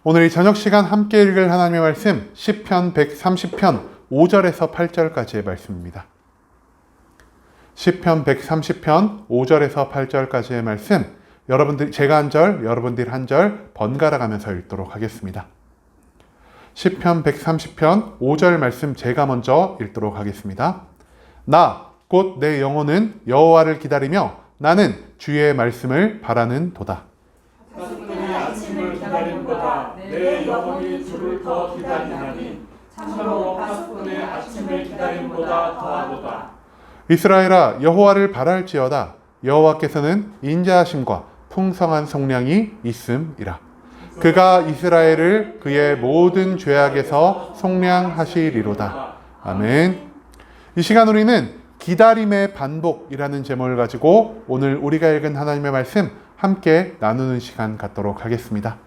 오늘 이 저녁 시간 함께 읽을 하나님의 말씀 시편 130편 5절에서 8절까지의 말씀입니다. 시편 130편 5절에서 8절까지의 말씀, 제가 한 절, 여러분들이 한 절 번갈아 가면서 읽도록 하겠습니다. 시편 130편 5절 말씀 제가 먼저 읽도록 하겠습니다. 나 곧 내 영혼은 여호와를 기다리며 나는 주의 말씀을 바라는 도다. 파수꾼의 아침을 기다림보다 내 영혼이 주를 더 기다리나니 참으로 파수꾼의 아침을 기다림보다 더하도다. 이스라엘아, 여호와를 바랄지어다. 여호와께서는 인자하심과 풍성한 속량이 있음이라. 그가 이스라엘을 그의 모든 죄악에서 속량하시리로다. 아멘. 이 시간 우리는 기다림의 반복이라는 제목을 가지고 오늘 우리가 읽은 하나님의 말씀 함께 나누는 시간 갖도록 하겠습니다.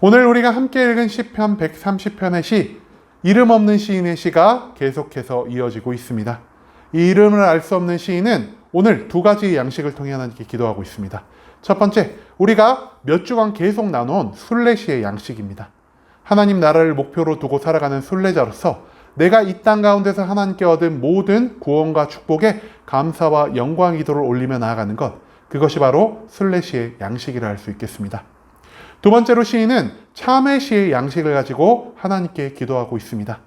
오늘 우리가 함께 읽은 시편 130편의 시, 이름 없는 시인의 시가 계속해서 이어지고 있습니다. 이 이름을 알 수 없는 시인은 오늘 두 가지 양식을 통해 하나님께 기도하고 있습니다. 첫 번째, 우리가 몇 주간 계속 나눠온 순례시의 양식입니다. 하나님 나라를 목표로 두고 살아가는 순례자로서 내가 이 땅 가운데서 하나님께 얻은 모든 구원과 축복에 감사와 영광 기도를 올리며 나아가는 것, 그것이 바로 순례시의 양식이라 할 수 있겠습니다. 두 번째로 시인은 참회시의 양식을 가지고 하나님께 기도하고 있습니다.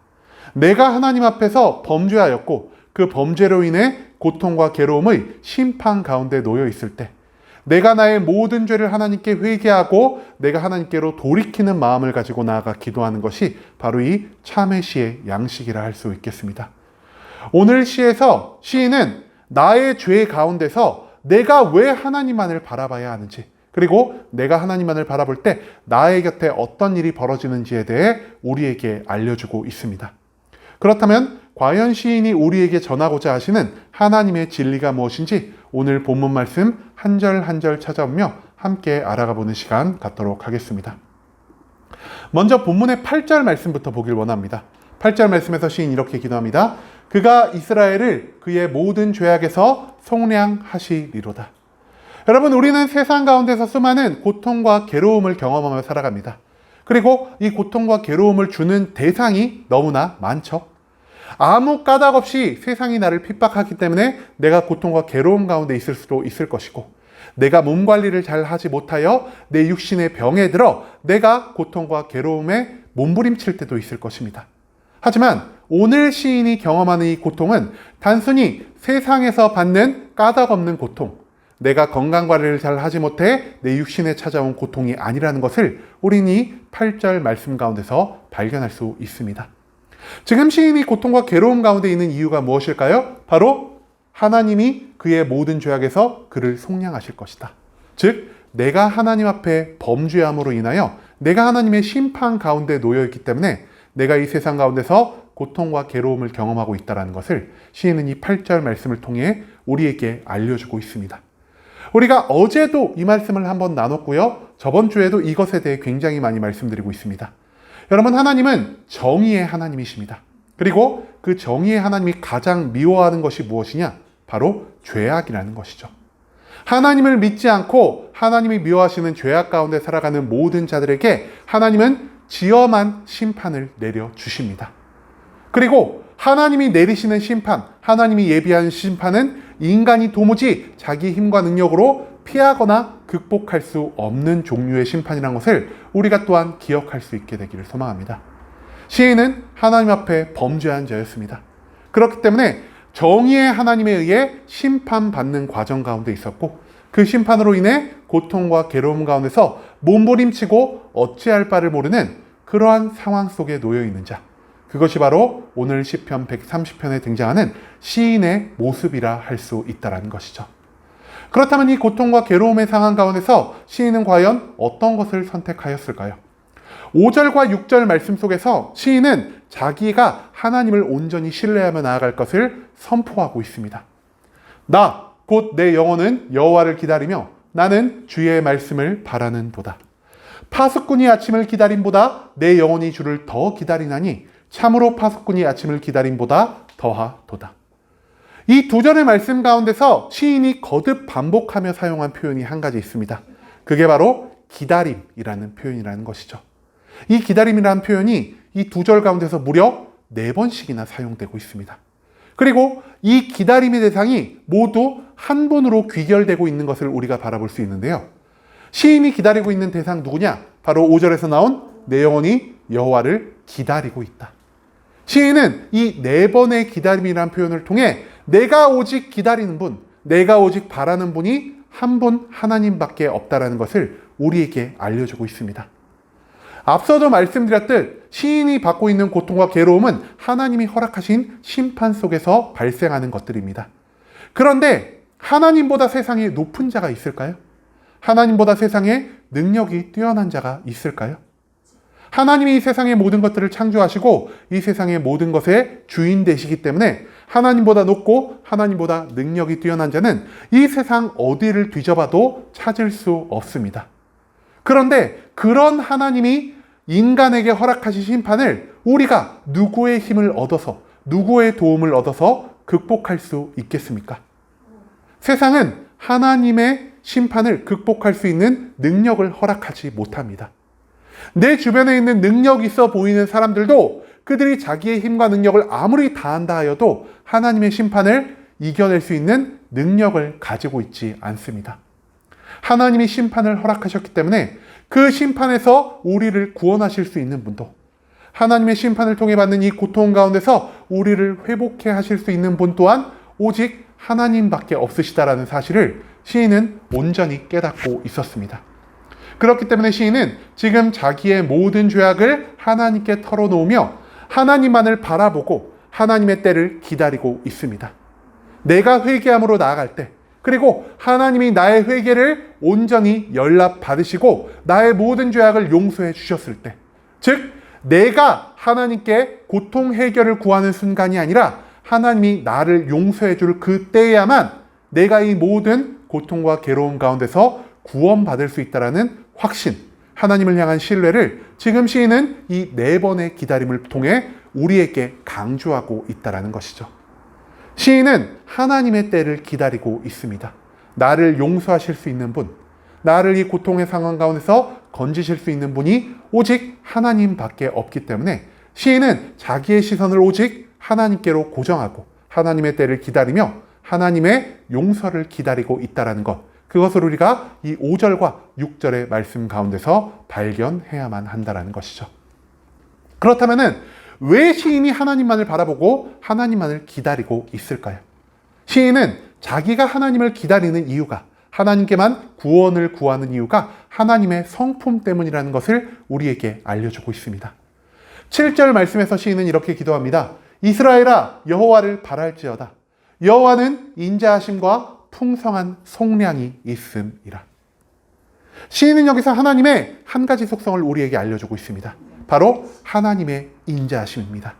내가 하나님 앞에서 범죄하였고 그 범죄로 인해 고통과 괴로움의 심판 가운데 놓여 있을 때, 내가 나의 모든 죄를 하나님께 회개하고 내가 하나님께로 돌이키는 마음을 가지고 나아가 기도하는 것이 바로 이 참회시의 양식이라 할 수 있겠습니다. 오늘 시에서 시인은 나의 죄 가운데서 내가 왜 하나님만을 바라봐야 하는지, 그리고 내가 하나님만을 바라볼 때 나의 곁에 어떤 일이 벌어지는지에 대해 우리에게 알려주고 있습니다. 그렇다면 과연 시인이 우리에게 전하고자 하시는 하나님의 진리가 무엇인지 오늘 본문 말씀 한 절 한 절 찾아보며 함께 알아가 보는 시간 갖도록 하겠습니다. 먼저 본문의 8절 말씀부터 보길 원합니다. 8절 말씀에서 시인이 이렇게 기도합니다. 그가 이스라엘을 그의 모든 죄악에서 속량하시리로다. 여러분, 우리는 세상 가운데서 수많은 고통과 괴로움을 경험하며 살아갑니다. 그리고 이 고통과 괴로움을 주는 대상이 너무나 많죠. 아무 까닭 없이 세상이 나를 핍박하기 때문에 내가 고통과 괴로움 가운데 있을 수도 있을 것이고, 내가 몸 관리를 잘 하지 못하여 내 육신의 병에 들어 내가 고통과 괴로움에 몸부림칠 때도 있을 것입니다. 하지만 오늘 시인이 경험하는 이 고통은 단순히 세상에서 받는 까닭 없는 고통, 내가 건강 관리를 잘 하지 못해 내 육신에 찾아온 고통이 아니라는 것을 우리는 이 8절 말씀 가운데서 발견할 수 있습니다. 지금 시인이 고통과 괴로움 가운데 있는 이유가 무엇일까요? 바로 하나님이 그의 모든 죄악에서 그를 속량하실 것이다. 즉, 내가 하나님 앞에 범죄함으로 인하여 내가 하나님의 심판 가운데 놓여있기 때문에 내가 이 세상 가운데서 고통과 괴로움을 경험하고 있다는 것을 시인은 이 8절 말씀을 통해 우리에게 알려주고 있습니다. 우리가 어제도 이 말씀을 한번 나눴고요. 저번 주에도 이것에 대해 굉장히 많이 말씀드리고 있습니다. 여러분, 하나님은 정의의 하나님이십니다. 그리고 그 정의의 하나님이 가장 미워하는 것이 무엇이냐? 바로 죄악이라는 것이죠. 하나님을 믿지 않고 하나님이 미워하시는 죄악 가운데 살아가는 모든 자들에게 하나님은 지엄한 심판을 내려주십니다. 그리고 하나님이 내리시는 심판, 하나님이 예비한 심판은 인간이 도무지 자기 힘과 능력으로 피하거나 극복할 수 없는 종류의 심판이라는 것을 우리가 또한 기억할 수 있게 되기를 소망합니다. 시인은 하나님 앞에 범죄한 자였습니다. 그렇기 때문에 정의의 하나님에 의해 심판받는 과정 가운데 있었고, 그 심판으로 인해 고통과 괴로움 가운데서 몸부림치고 어찌할 바를 모르는 그러한 상황 속에 놓여 있는 자, 그것이 바로 오늘 시편 130편에 등장하는 시인의 모습이라 할 수 있다는 것이죠. 그렇다면 이 고통과 괴로움의 상황 가운데서 시인은 과연 어떤 것을 선택하였을까요? 5절과 6절 말씀 속에서 시인은 자기가 하나님을 온전히 신뢰하며 나아갈 것을 선포하고 있습니다. 나 곧 내 영혼은 여호와를 기다리며 나는 주의 말씀을 바라는 도다. 파수꾼이 아침을 기다림보다 내 영혼이 주를 더 기다리나니 참으로 파수꾼이 아침을 기다림보다 더하도다. 이 두 절의 말씀 가운데서 시인이 거듭 반복하며 사용한 표현이 한 가지 있습니다. 그게 바로 기다림이라는 표현이라는 것이죠. 이 기다림이라는 표현이 이 두 절 가운데서 무려 4번씩이나 사용되고 있습니다. 그리고 이 기다림의 대상이 모두 한 분으로 귀결되고 있는 것을 우리가 바라볼 수 있는데요. 시인이 기다리고 있는 대상 누구냐? 바로 5절에서 나온 내 영혼이 여호와를 기다리고 있다. 시인은 이 4번의 기다림이라는 표현을 통해 내가 오직 기다리는 분, 내가 오직 바라는 분이 한 분 하나님밖에 없다라는 것을 우리에게 알려주고 있습니다. 앞서도 말씀드렸듯 시인이 받고 있는 고통과 괴로움은 하나님이 허락하신 심판 속에서 발생하는 것들입니다. 그런데 하나님보다 세상에 높은 자가 있을까요? 하나님보다 세상에 능력이 뛰어난 자가 있을까요? 하나님이 이 세상의 모든 것들을 창조하시고 이 세상의 모든 것의 주인 되시기 때문에 하나님보다 높고 하나님보다 능력이 뛰어난 자는 이 세상 어디를 뒤져봐도 찾을 수 없습니다. 그런데 그런 하나님이 인간에게 허락하신 심판을 우리가 누구의 힘을 얻어서, 누구의 도움을 얻어서 극복할 수 있겠습니까? 세상은 하나님의 심판을 극복할 수 있는 능력을 허락하지 못합니다. 내 주변에 있는 능력 있어 보이는 사람들도 그들이 자기의 힘과 능력을 아무리 다한다 하여도 하나님의 심판을 이겨낼 수 있는 능력을 가지고 있지 않습니다. 하나님이 심판을 허락하셨기 때문에 그 심판에서 우리를 구원하실 수 있는 분도, 하나님의 심판을 통해 받는 이 고통 가운데서 우리를 회복해 하실 수 있는 분 또한 오직 하나님밖에 없으시다라는 사실을 시인은 온전히 깨닫고 있었습니다. 그렇기 때문에 시인은 지금 자기의 모든 죄악을 하나님께 털어놓으며 하나님만을 바라보고 하나님의 때를 기다리고 있습니다. 내가 회개함으로 나아갈 때, 그리고 하나님이 나의 회개를 온전히 연락받으시고 나의 모든 죄악을 용서해 주셨을 때, 즉 내가 하나님께 고통 해결을 구하는 순간이 아니라 하나님이 나를 용서해 줄 그때야만 내가 이 모든 고통과 괴로움 가운데서 구원받을 수 있다는 확신, 하나님을 향한 신뢰를 지금 시인은 이 4번의 기다림을 통해 우리에게 강조하고 있다는 것이죠. 시인은 하나님의 때를 기다리고 있습니다. 나를 용서하실 수 있는 분, 나를 이 고통의 상황 가운데서 건지실 수 있는 분이 오직 하나님밖에 없기 때문에 시인은 자기의 시선을 오직 하나님께로 고정하고 하나님의 때를 기다리며 하나님의 용서를 기다리고 있다는 것, 그것을 우리가 이 5절과 6절의 말씀 가운데서 발견해야만 한다는 것이죠. 그렇다면 왜 시인이 하나님만을 바라보고 하나님만을 기다리고 있을까요? 시인은 자기가 하나님을 기다리는 이유가, 하나님께만 구원을 구하는 이유가 하나님의 성품 때문이라는 것을 우리에게 알려주고 있습니다. 7절 말씀에서 시인은 이렇게 기도합니다. 이스라엘아, 여호와를 바랄지어다. 여호와는 인자하심과 풍성한 속량이 있음이라. 시인은 여기서 하나님의 한 가지 속성을 우리에게 알려주고 있습니다. 바로 하나님의 인자하심입니다.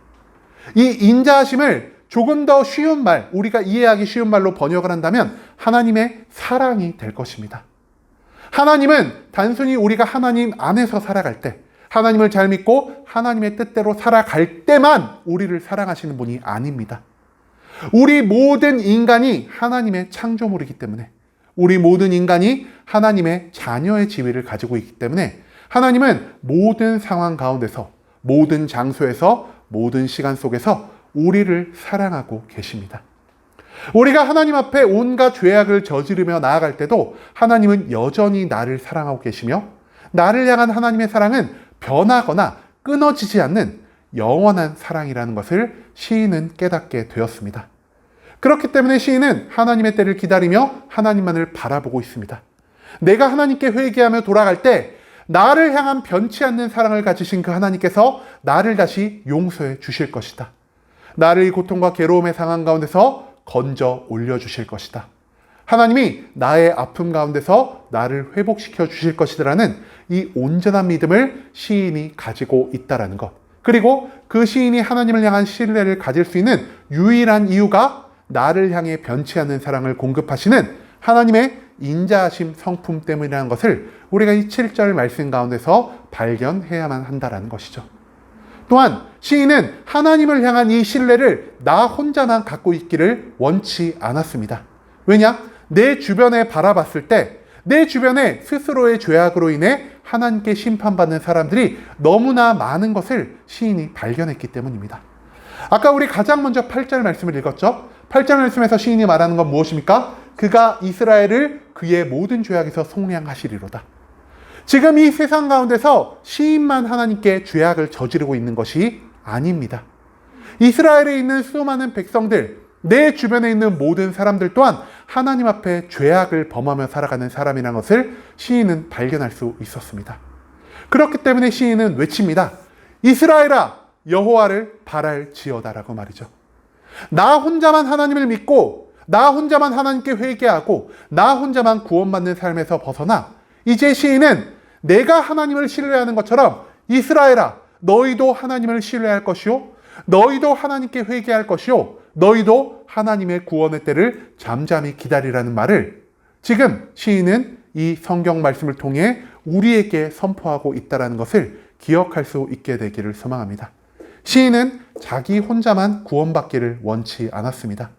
이 인자하심을 조금 더 쉬운 말, 우리가 이해하기 쉬운 말로 번역을 한다면 하나님의 사랑이 될 것입니다. 하나님은 단순히 우리가 하나님 안에서 살아갈 때, 하나님을 잘 믿고 하나님의 뜻대로 살아갈 때만 우리를 사랑하시는 분이 아닙니다. 우리 모든 인간이 하나님의 창조물이기 때문에, 우리 모든 인간이 하나님의 자녀의 지위를 가지고 있기 때문에 하나님은 모든 상황 가운데서, 모든 장소에서, 모든 시간 속에서 우리를 사랑하고 계십니다. 우리가 하나님 앞에 온갖 죄악을 저지르며 나아갈 때도 하나님은 여전히 나를 사랑하고 계시며 나를 향한 하나님의 사랑은 변하거나 끊어지지 않는 영원한 사랑이라는 것을 시인은 깨닫게 되었습니다. 그렇기 때문에 시인은 하나님의 때를 기다리며 하나님만을 바라보고 있습니다. 내가 하나님께 회개하며 돌아갈 때 나를 향한 변치 않는 사랑을 가지신 그 하나님께서 나를 다시 용서해 주실 것이다. 나를 이 고통과 괴로움의 상황 가운데서 건져 올려주실 것이다. 하나님이 나의 아픔 가운데서 나를 회복시켜 주실 것이라는 이 온전한 믿음을 시인이 가지고 있다는 것. 그리고 그 시인이 하나님을 향한 신뢰를 가질 수 있는 유일한 이유가 나를 향해 변치 않는 사랑을 공급하시는 하나님의 인자하심 성품 때문이라는 것을 우리가 이 7절 말씀 가운데서 발견해야만 한다는 것이죠. 또한 시인은 하나님을 향한 이 신뢰를 나 혼자만 갖고 있기를 원치 않았습니다. 왜냐? 내 주변에 바라봤을 때 내 주변에 스스로의 죄악으로 인해 하나님께 심판받는 사람들이 너무나 많은 것을 시인이 발견했기 때문입니다. 아까 우리 가장 먼저 8절 말씀을 읽었죠? 8절 말씀에서 시인이 말하는 건 무엇입니까? 그가 이스라엘을 그의 모든 죄악에서 속량하시리로다. 지금 이 세상 가운데서 시인만 하나님께 죄악을 저지르고 있는 것이 아닙니다. 이스라엘에 있는 수많은 백성들, 내 주변에 있는 모든 사람들 또한 하나님 앞에 죄악을 범하며 살아가는 사람이라는 것을 시인은 발견할 수 있었습니다. 그렇기 때문에 시인은 외칩니다. 이스라엘아, 여호와를 바랄지어다라고 말이죠. 나 혼자만 하나님을 믿고 나 혼자만 하나님께 회개하고 나 혼자만 구원받는 삶에서 벗어나 이제 시인은 내가 하나님을 신뢰하는 것처럼 이스라엘아, 너희도 하나님을 신뢰할 것이요 너희도 하나님께 회개할 것이요 너희도 하나님의 구원의 때를 잠잠히 기다리라는 말을 지금 시인은 이 성경 말씀을 통해 우리에게 선포하고 있다는 것을 기억할 수 있게 되기를 소망합니다. 시인은 자기 혼자만 구원받기를 원치 않았습니다.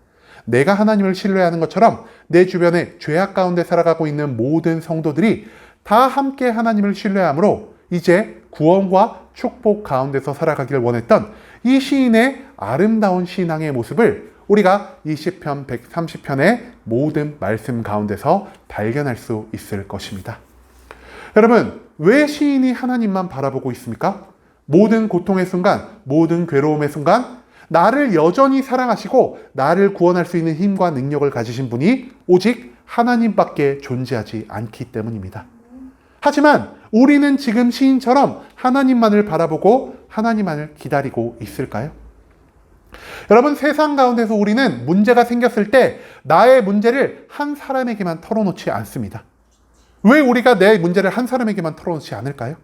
내가 하나님을 신뢰하는 것처럼 내 주변에 죄악 가운데 살아가고 있는 모든 성도들이 다 함께 하나님을 신뢰함으로 이제 구원과 축복 가운데서 살아가기를 원했던 이 시인의 아름다운 신앙의 모습을 우리가 이 시편 130편의 모든 말씀 가운데서 발견할 수 있을 것입니다. 여러분, 왜 시인이 하나님만 바라보고 있습니까? 모든 고통의 순간, 모든 괴로움의 순간 나를 여전히 사랑하시고 나를 구원할 수 있는 힘과 능력을 가지신 분이 오직 하나님밖에 존재하지 않기 때문입니다. 하지만 우리는 지금 시인처럼 하나님만을 바라보고 하나님만을 기다리고 있을까요? 여러분, 세상 가운데서 우리는 문제가 생겼을 때 나의 문제를 한 사람에게만 털어놓지 않습니다. 왜 우리가 내 문제를 한 사람에게만 털어놓지 않을까요?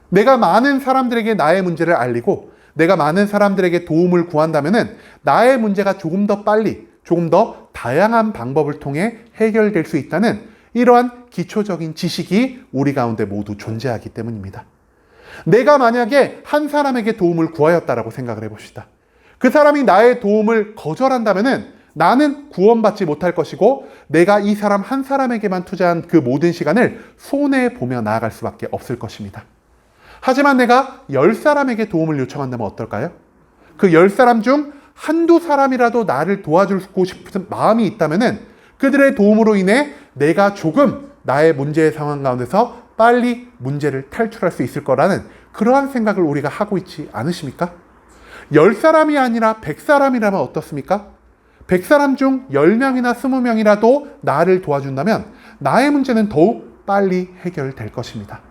내가 많은 사람들에게 나의 문제를 알리고 내가 많은 사람들에게 도움을 구한다면은 나의 문제가 조금 더 빨리, 조금 더 다양한 방법을 통해 해결될 수 있다는 이러한 기초적인 지식이 우리 가운데 모두 존재하기 때문입니다. 내가 만약에 한 사람에게 도움을 구하였다라고 생각을 해봅시다. 그 사람이 나의 도움을 거절한다면은 나는 구원받지 못할 것이고 내가 이 사람 한 사람에게만 투자한 그 모든 시간을 손해보며 나아갈 수밖에 없을 것입니다. 하지만 내가 10사람에게 도움을 요청한다면 어떨까요? 그 10사람 중 한두 사람이라도 나를 도와주고 싶은 마음이 있다면은 그들의 도움으로 인해 내가 조금 나의 문제의 상황 가운데서 빨리 문제를 탈출할 수 있을 거라는 그러한 생각을 우리가 하고 있지 않으십니까? 10사람이 아니라 100사람이라면 어떻습니까? 100사람 중 10명이나 20명이라도 나를 도와준다면 나의 문제는 더욱 빨리 해결될 것입니다.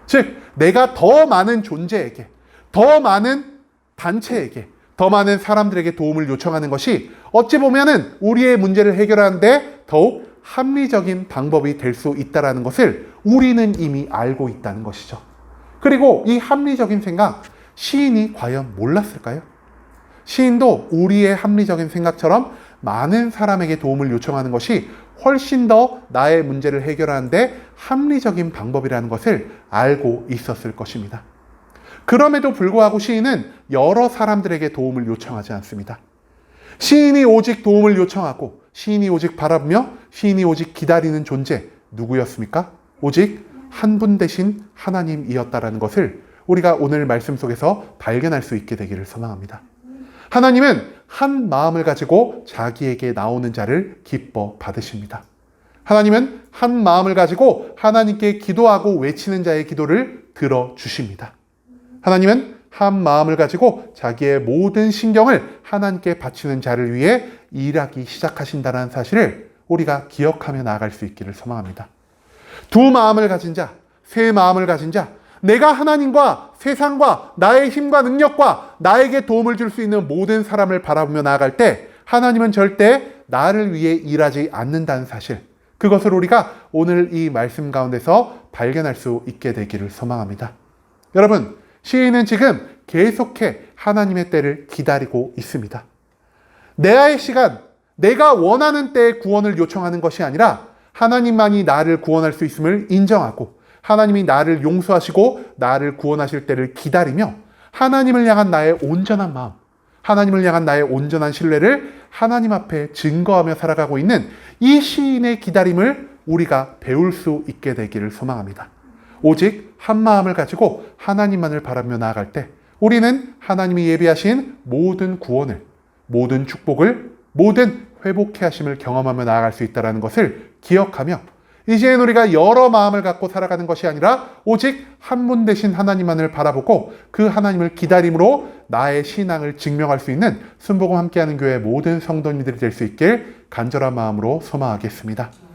즉, 내가 더 많은 존재에게, 더 많은 단체에게, 더 많은 사람들에게 도움을 요청하는 것이 어찌 보면은 우리의 문제를 해결하는데 더욱 합리적인 방법이 될 수 있다는 것을 우리는 이미 알고 있다는 것이죠. 그리고 이 합리적인 생각, 시인이 과연 몰랐을까요? 시인도 우리의 합리적인 생각처럼 많은 사람에게 도움을 요청하는 것이 훨씬 더 나의 문제를 해결하는데 합리적인 방법이라는 것을 알고 있었을 것입니다. 그럼에도 불구하고 시인은 여러 사람들에게 도움을 요청하지 않습니다. 시인이 오직 도움을 요청하고 시인이 오직 바라보며 시인이 오직 기다리는 존재 누구였습니까? 오직 한 분 되신 하나님이었다라는 것을 우리가 오늘 말씀 속에서 발견할 수 있게 되기를 소망합니다. 하나님은 한 마음을 가지고 자기에게 나오는 자를 기뻐 받으십니다. 하나님은 한 마음을 가지고 하나님께 기도하고 외치는 자의 기도를 들어주십니다. 하나님은 한 마음을 가지고 자기의 모든 신경을 하나님께 바치는 자를 위해 일하기 시작하신다는 사실을 우리가 기억하며 나아갈 수 있기를 소망합니다. 두 마음을 가진 자, 세 마음을 가진 자, 내가 하나님과 세상과 나의 힘과 능력과 나에게 도움을 줄 수 있는 모든 사람을 바라보며 나아갈 때 하나님은 절대 나를 위해 일하지 않는다는 사실, 그것을 우리가 오늘 이 말씀 가운데서 발견할 수 있게 되기를 소망합니다. 여러분, 시인은 지금 계속해 하나님의 때를 기다리고 있습니다. 내의 시간, 내가 원하는 때에 구원을 요청하는 것이 아니라 하나님만이 나를 구원할 수 있음을 인정하고 하나님이 나를 용서하시고 나를 구원하실 때를 기다리며 하나님을 향한 나의 온전한 마음, 하나님을 향한 나의 온전한 신뢰를 하나님 앞에 증거하며 살아가고 있는 이 시인의 기다림을 우리가 배울 수 있게 되기를 소망합니다. 오직 한 마음을 가지고 하나님만을 바라며 나아갈 때 우리는 하나님이 예비하신 모든 구원을, 모든 축복을, 모든 회복해 하심을 경험하며 나아갈 수 있다는 것을 기억하며 이제는 우리가 여러 마음을 갖고 살아가는 것이 아니라 오직 한 분 되신 하나님만을 바라보고 그 하나님을 기다림으로 나의 신앙을 증명할 수 있는 순복음 함께하는 교회 모든 성도님들이 될 수 있길 간절한 마음으로 소망하겠습니다.